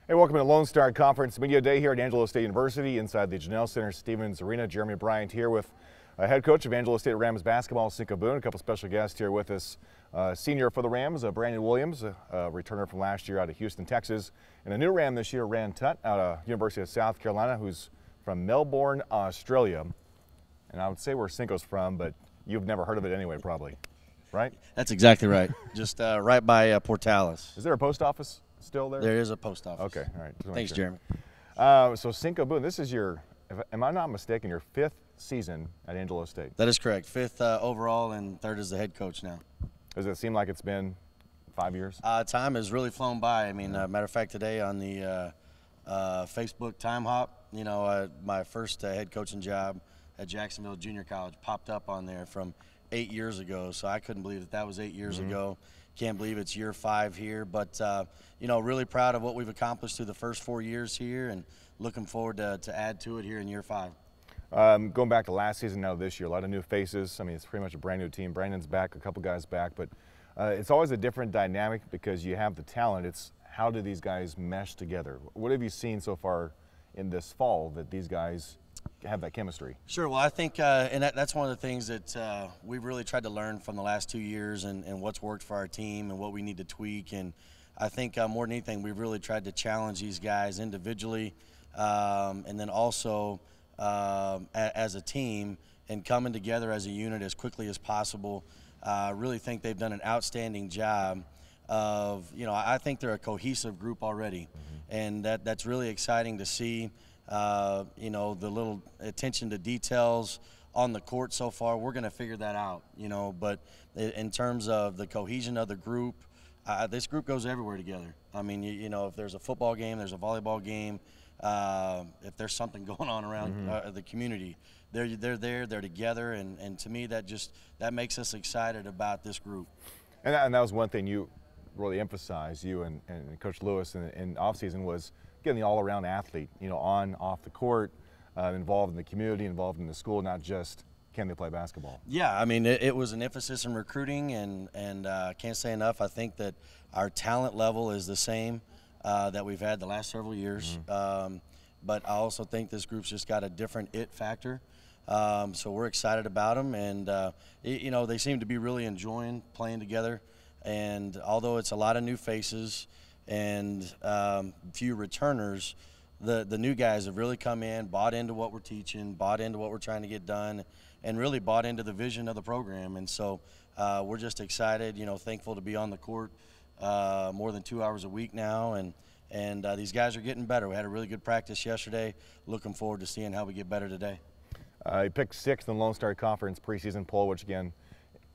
Hey, welcome to Lone Star Conference Media Day here at Angelo State University inside the Janelle Center Stevens Arena. Jeremy Bryant here with head coach of Angelo State Rams basketball, Cinco Boone. A couple special guests here with us. Senior for the Rams, Brandon Williams, a returner from last year out of Houston, Texas. And a new Ram this year, Ran Tutt, out of University of South Carolina, who's from Melbourne, Australia. And I would say where Cinco's from, but you've never heard of it anyway, probably, right? That's exactly right. Just right by Portales. Is there a post office still there? There is a post office. Okay, all right. Thanks, Jeremy. So Cinco Boone, this is your, am I not mistaken, your 5th season at Angelo State? That is correct. 5th overall and 3rd as the head coach now. Does it seem like it's been 5 years? Time has really flown by. I mean, matter of fact, today on the Facebook time hop, you know, my first head coaching job at Jacksonville Junior College popped up on there from 8 years ago. So I couldn't believe that was 8 years ago. Can't believe it's year 5 here, but you know, really proud of what we've accomplished through the first 4 years here, and looking forward to add to it here in year 5. Going back to last season, now this year, a lot of new faces. I mean, it's pretty much a brand new team. Brandon's back, a couple guys back, but it's always a different dynamic because you have the talent. It's how do these guys mesh together? What have you seen so far in this fall that these guys have that chemistry? Sure. Well, I think, and that's one of the things that we've really tried to learn from the last 2 years, and what's worked for our team and what we need to tweak. And I think more than anything, we've really tried to challenge these guys individually, and then also as a team, and coming together as a unit as quickly as possible. I really think they've done an outstanding job of, you know, I think they're a cohesive group already, and that's really exciting to see. You know, the little attention to details on the court so far, we're going to figure that out, you know. But in terms of the cohesion of the group, this group goes everywhere together. I mean, you know, if there's a football game, there's a volleyball game, if there's something going on around the community, they're there, they're together, and to me that makes us excited about this group. And that was one thing you really emphasized, you and Coach Lewis in offseason, was getting the all-around athlete, you know, on, off the court, involved in the community, involved in the school, not just can they play basketball. Yeah, I mean, it was an emphasis in recruiting, and can't say enough. I think that our talent level is the same that we've had the last several years, but I also think this group's just got a different it factor. So we're excited about them, and you know, they seem to be really enjoying playing together. And although it's a lot of new faces and few returners, the new guys have really come in, bought into what we're teaching, bought into what we're trying to get done, and really bought into the vision of the program. And so we're just excited, you know, thankful to be on the court more than 2 hours a week now, and these guys are getting better. We had a really good practice yesterday. Looking forward to seeing how we get better today. You picked 6th in the Lone Star Conference preseason poll, which again,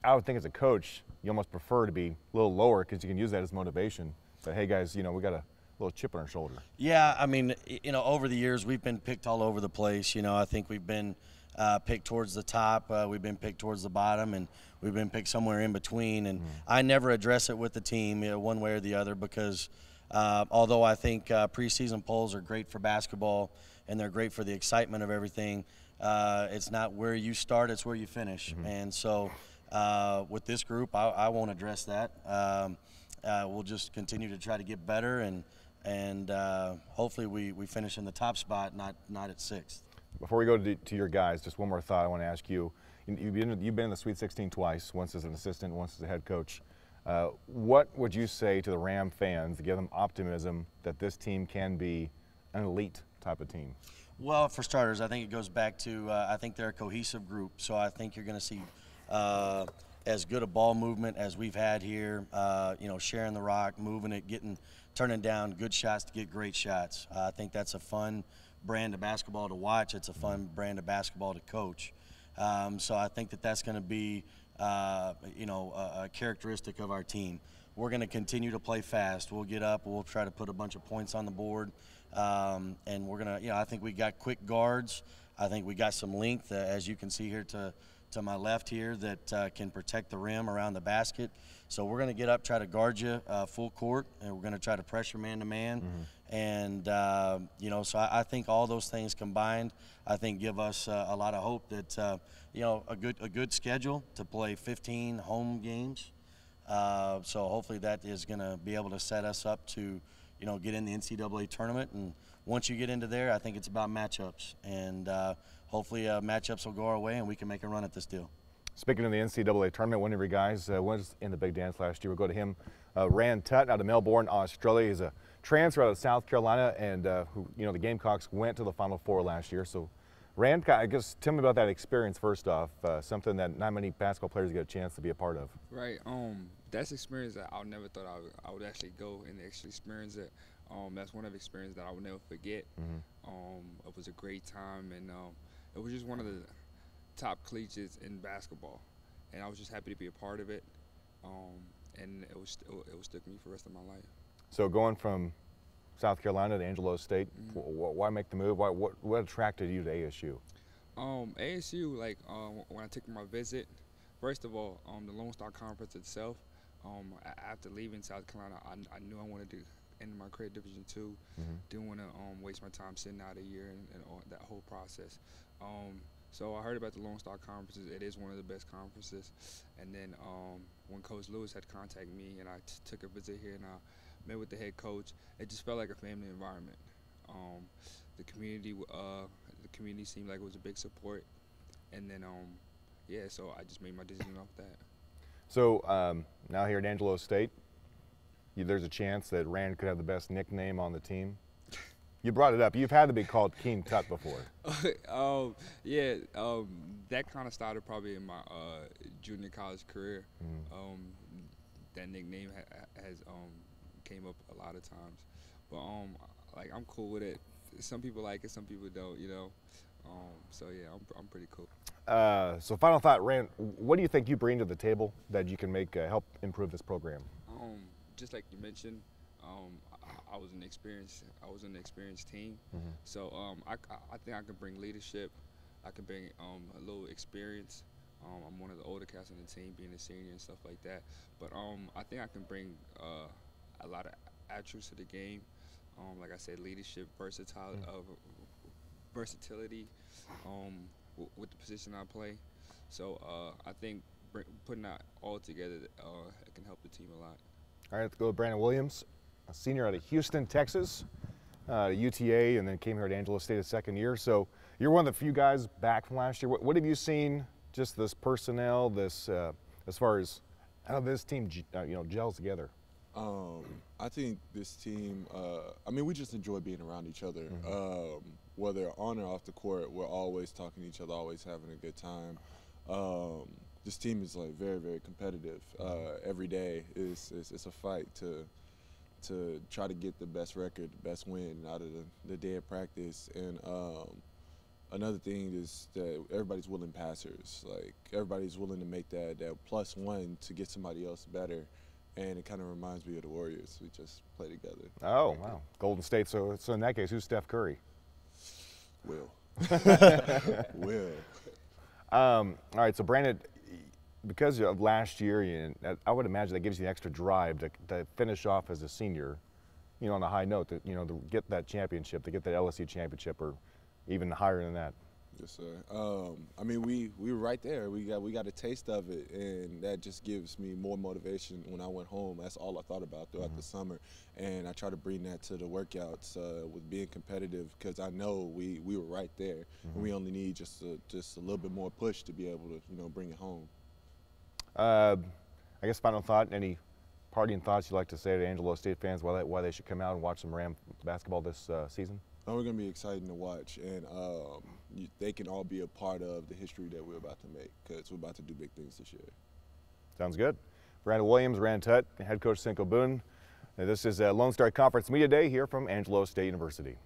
I would think as a coach, you almost prefer to be a little lower because you can use that as motivation. But hey guys, you know, we got a little chip on our shoulder. Yeah, I mean, you know, over the years we've been picked all over the place. You know, I think we've been picked towards the top, we've been picked towards the bottom, and we've been picked somewhere in between. And I never address it with the team, you know, one way or the other, because although I think preseason polls are great for basketball and they're great for the excitement of everything, it's not where you start, it's where you finish. And so with this group, I won't address that. We'll just continue to try to get better, and hopefully we finish in the top spot, not at 6th. Before we go to your guys, just one more thought I want to ask you. You've been in the Sweet 16 twice, once as an assistant, once as a head coach. What would you say to the Ram fans to give them optimism that this team can be an elite type of team? Well, for starters, I think it goes back to I think they're a cohesive group, so I think you're going to see as good a ball movement as we've had here, you know, sharing the rock, moving it, turning down good shots to get great shots. I think that's a fun brand of basketball to watch. It's a fun brand of basketball to coach. So I think that's going to be, you know, a characteristic of our team. We're going to continue to play fast. We'll get up, we'll try to put a bunch of points on the board, and we're going to, you know, I think we got quick guards. I think we got some length, as you can see here to my left here, that can protect the rim around the basket. So we're going to get up, try to guard you full court, and we're going to try to pressure man-to-man. And, you know, so I think all those things combined, I think give us a lot of hope that, you know, a good schedule to play 15 home games. So hopefully that is going to be able to set us up to get in the NCAA tournament. And once you get into there, I think it's about matchups. And hopefully matchups will go our way and we can make a run at this deal. Speaking of the NCAA tournament, one of your guys was in the big dance last year. We'll go to him. Rand Tutt out of Melbourne, Australia. He's a transfer out of South Carolina, and who, the Gamecocks went to the Final Four last year. So, Rand, I guess tell me about that experience first off. Something that not many basketball players get a chance to be a part of. Right. That's an experience that I never thought I would actually go and actually experience it. That's one of the experiences that I would never forget. It was a great time, and it was just one of the top collegiates in basketball, and I was just happy to be a part of it. And it was stuck with me for the rest of my life. So going from South Carolina to Angelo State, why make the move? What attracted you to ASU? ASU, when I took my visit, first of all, the Lone Star Conference itself, after leaving South Carolina, I knew I wanted to end my career Division II. Didn't want to waste my time sitting out a year and all that whole process. So I heard about the Lone Star Conferences. It is one of the best conferences. And then when Coach Lewis had contacted me and I took a visit here and I met with the head coach, it just felt like a family environment. The community seemed like it was a big support. And then, so I just made my decision off that. So now here at Angelo State, there's a chance that Rand could have the best nickname on the team. You brought it up. You've had to be called King Tut before. That kind of started probably in my junior college career. That nickname has came up a lot of times, but I'm cool with it. Some people like it, some people don't. So yeah, I'm pretty cool. So final thought, Rand, what do you think you bring to the table that you can make help improve this program? Just like you mentioned. I was an experienced team, so I think I can bring leadership. I can bring a little experience. I'm one of the older cats on the team, being a senior and stuff like that. But I think I can bring a lot of attributes to the game. Like I said, leadership, versatility, with the position I play. So I think putting that all together it can help the team a lot. All right, let's go with Brandon Williams, a senior out of Houston, Texas, UTA, and then came here at Angelo State a second year. So you're one of the few guys back from last year. What have you seen, just this personnel, this as far as how this team gels together? I think this team, we just enjoy being around each other. Whether on or off the court, we're always talking to each other, always having a good time. This team is very, very competitive. Every day it's a fight to try to get the best record, the best win out of the day of practice. And another thing is that everybody's willing passers. Everybody's willing to make that +1 to get somebody else better. And it kind of reminds me of the Warriors. We just play together. Oh, wow. Golden State. So in that case, who's Steph Curry? Will. Will. All right, so Brandon, because of last year, I would imagine that gives you an extra drive to finish off as a senior, on a high note, to get that championship, to get that LSC championship, or even higher than that. Yes, sir. We were right there. We got a taste of it, and that just gives me more motivation when I went home. That's all I thought about throughout the summer, and I try to bring that to the workouts with being competitive, because I know we were right there, and we only need just a little bit more push to be able to bring it home. I guess final thought, any parting thoughts you'd like to say to Angelo State fans why they should come out and watch some Ram basketball this season? We're going to be exciting to watch, and they can all be a part of the history that we're about to make, because we're about to do big things this year. Sounds good. Brandon Williams, Rand Tutt, head coach Cinco Boone. This is Lone Star Conference Media Day here from Angelo State University.